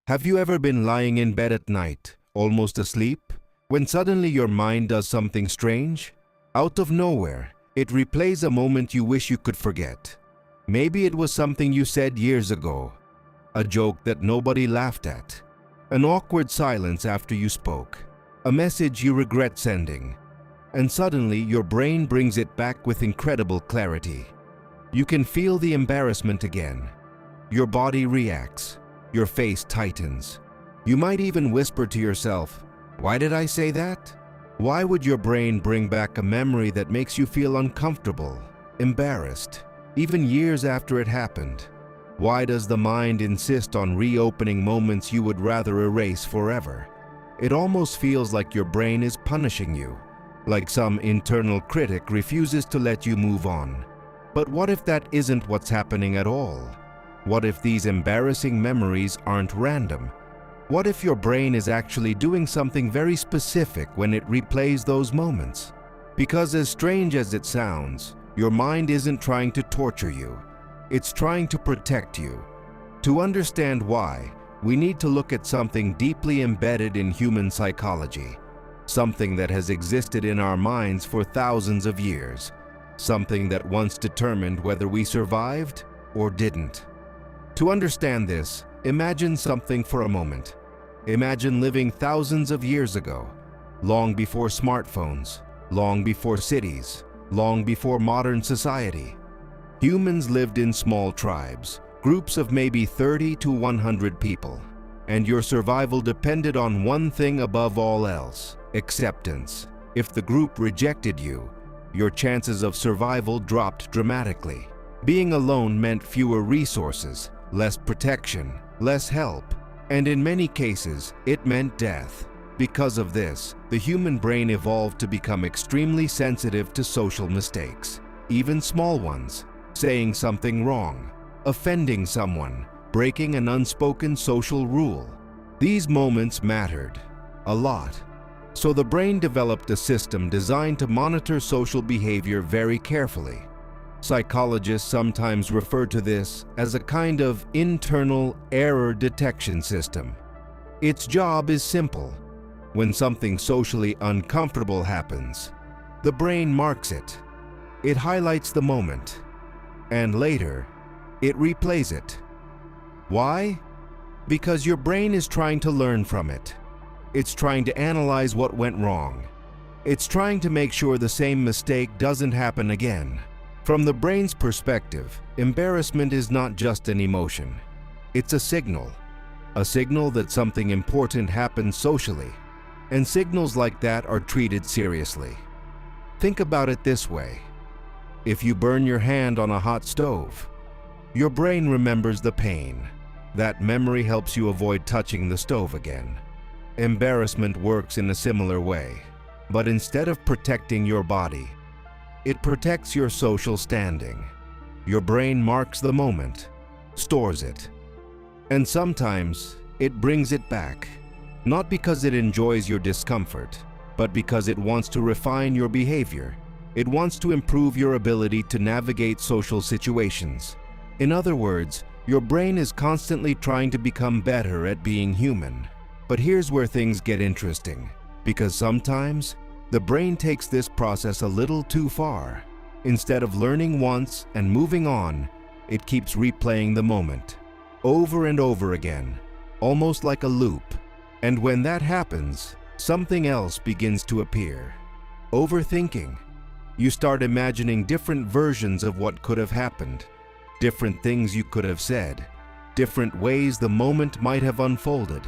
Have you ever been lying in bed at night, almost asleep, when suddenly your mind does something strange? Out of nowhere, it replays a moment you wish you could forget. Maybe it was something you said years ago, a joke that nobody laughed at, an awkward silence after you spoke, a message you regret sending, and suddenly your brain brings it back with incredible clarity. You can feel the embarrassment again. Your body reacts. Your face tightens. You might even whisper to yourself, "Why did I say that?" Why would your brain bring back a memory that makes you feel uncomfortable, embarrassed, even years after it happened? Why does the mind insist on reopening moments you would rather erase forever? It almost feels like your brain is punishing you, like some internal critic refuses to let you move on. But what if that isn't what's happening at all? What if these embarrassing memories aren't random? What if your brain is actually doing something very specific when it replays those moments? Because as strange as it sounds, your mind isn't trying to torture you. It's trying to protect you. To understand why, we need to look at something deeply embedded in human psychology, something that has existed in our minds for thousands of years, something that once determined whether we survived or didn't. To understand this, imagine something for a moment. Imagine living thousands of years ago, long before smartphones, long before cities, long before modern society. Humans lived in small tribes, groups of maybe 30 to 100 people, and your survival depended on one thing above all else: acceptance. If the group rejected you, your chances of survival dropped dramatically. Being alone meant fewer resources, less protection, less help, and in many cases, it meant death. Because of this, the human brain evolved to become extremely sensitive to social mistakes, even small ones, saying something wrong, offending someone, breaking an unspoken social rule. These moments mattered a lot. So the brain developed a system designed to monitor social behavior very carefully. Psychologists sometimes refer to this as a kind of internal error detection system. Its job is simple. When something socially uncomfortable happens, the brain marks it. It highlights the moment, and later, it replays it. Why? Because your brain is trying to learn from it. It's trying to analyze what went wrong. It's trying to make sure the same mistake doesn't happen again. From the brain's perspective, embarrassment is not just an emotion. It's a signal that something important happened socially, and signals like that are treated seriously. Think about it this way. If you burn your hand on a hot stove, your brain remembers the pain. That memory helps you avoid touching the stove again. Embarrassment works in a similar way, but instead of protecting your body, it protects your social standing. Your brain marks the moment, stores it, and sometimes it brings it back, not because it enjoys your discomfort, but because it wants to refine your behavior. It wants to improve your ability to navigate social situations. In other words, your brain is constantly trying to become better at being human. But here's where things get interesting, because sometimes the brain takes this process a little too far. Instead of learning once and moving on, it keeps replaying the moment, over and over again, almost like a loop. And when that happens, something else begins to appear. Overthinking. You start imagining different versions of what could have happened, different things you could have said, different ways the moment might have unfolded.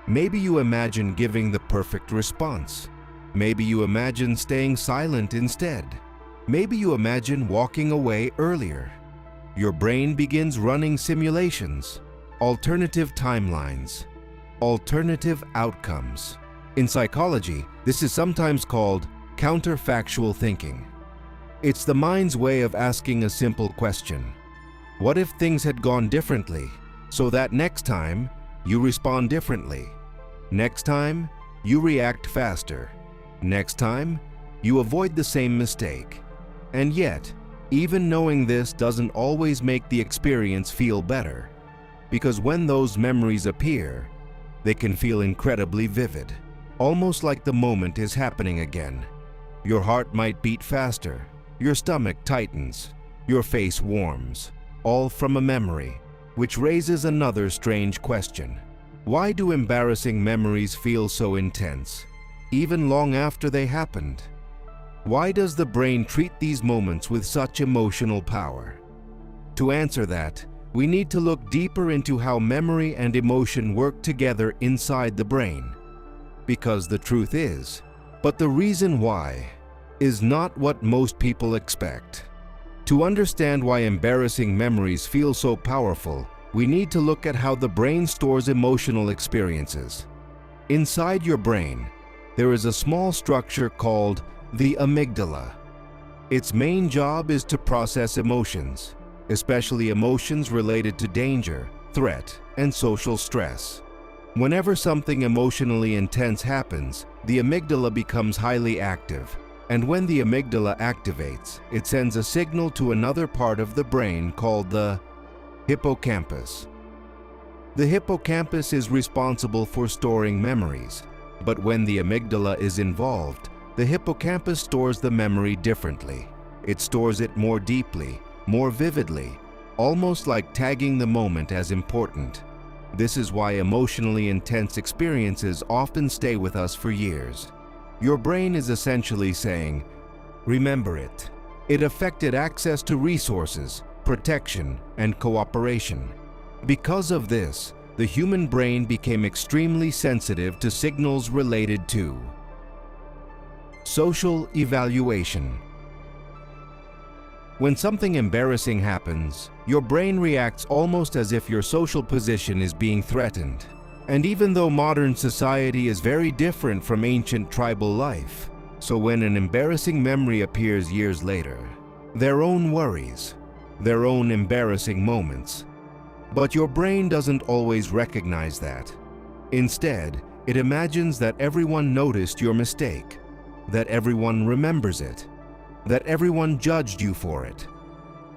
Maybe you imagine giving the perfect response. Maybe you imagine staying silent instead. Maybe you imagine walking away earlier. Your brain begins running simulations, alternative timelines, alternative outcomes. In psychology, this is sometimes called counterfactual thinking. It's the mind's way of asking a simple question. What if things had gone differently, so that next time you respond differently? Next time, you react faster. Next time, you avoid the same mistake. And yet, even knowing this doesn't always make the experience feel better. Because when those memories appear, They can feel incredibly vivid, almost like the moment is happening again. Your heart might beat faster, your stomach tightens, your face warms, all from a memory, which raises another strange question. Why do embarrassing memories feel so intense, even long after they happened? Why does the brain treat these moments with such emotional power? To answer that, we need to look deeper into how memory and emotion work together inside the brain. Because the truth is, but the reason why, is not what most people expect. To understand why embarrassing memories feel so powerful, we need to look at how the brain stores emotional experiences. Inside your brain, there is a small structure called the amygdala. Its main job is to process emotions, especially emotions related to danger, threat, and social stress. Whenever something emotionally intense happens, the amygdala becomes highly active. And when the amygdala activates, it sends a signal to another part of the brain called the hippocampus. The hippocampus is responsible for storing memories, but when the amygdala is involved, the hippocampus stores the memory differently. It stores it more deeply, more vividly, almost like tagging the moment as important. This is why emotionally intense experiences often stay with us for years. Your brain is essentially saying, remember it. It affected access to resources, protection, and cooperation. Because of this, the human brain became extremely sensitive to signals related to social evaluation. When something embarrassing happens, your brain reacts almost as if your social position is being threatened. And even though modern society is very different from ancient tribal life, so when an embarrassing memory appears years later, their own worries, their own embarrassing moments. But your brain doesn't always recognize that. Instead, it imagines that everyone noticed your mistake, that everyone remembers it, that everyone judged you for it.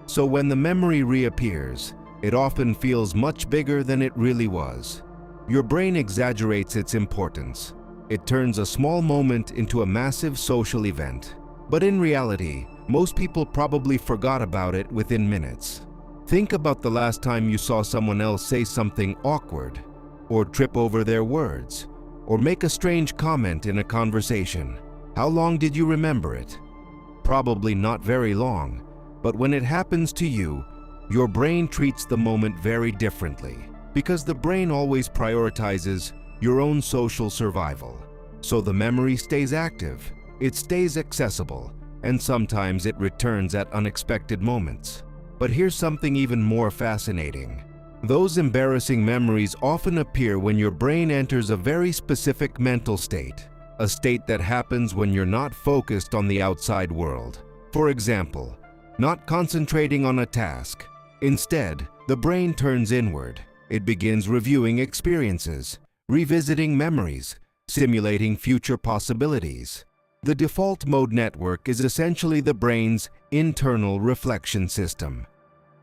So when the memory reappears, it often feels much bigger than it really was. Your brain exaggerates its importance. It turns a small moment into a massive social event. But in reality, most people probably forgot about it within minutes. Think about the last time you saw someone else say something awkward, or trip over their words, or make a strange comment in a conversation. How long did you remember it? Probably not very long, but when it happens to you, your brain treats the moment very differently. Because the brain always prioritizes your own social survival. So the memory stays active, it stays accessible, and sometimes it returns at unexpected moments. But here's something even more fascinating. Those embarrassing memories often appear when your brain enters a very specific mental state, a state that happens when you're not focused on the outside world. For example, not concentrating on a task. Instead, the brain turns inward. It begins reviewing experiences, revisiting memories, simulating future possibilities. The default mode network is essentially the brain's internal reflection system.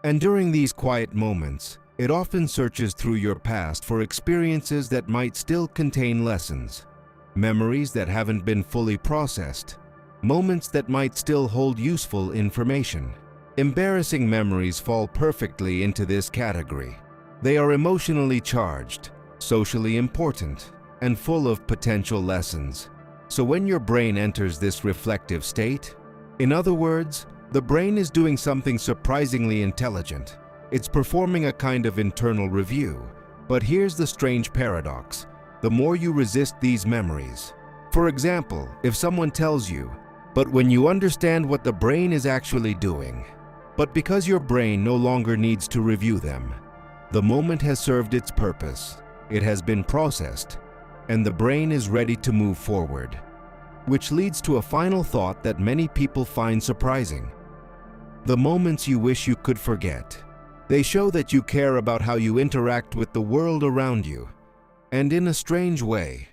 And during these quiet moments, it often searches through your past for experiences that might still contain lessons, memories that haven't been fully processed, moments that might still hold useful information. Embarrassing memories fall perfectly into this category. They are emotionally charged, socially important, and full of potential lessons. So when your brain enters this reflective state, in other words, the brain is doing something surprisingly intelligent. It's performing a kind of internal review. But here's the strange paradox. The more you resist these memories. For example, if someone tells you, but when you understand what the brain is actually doing, but because your brain no longer needs to review them, the moment has served its purpose, it has been processed, and the brain is ready to move forward. Which leads to a final thought that many people find surprising. The moments you wish you could forget. They show that you care about how you interact with the world around you. And in a strange way,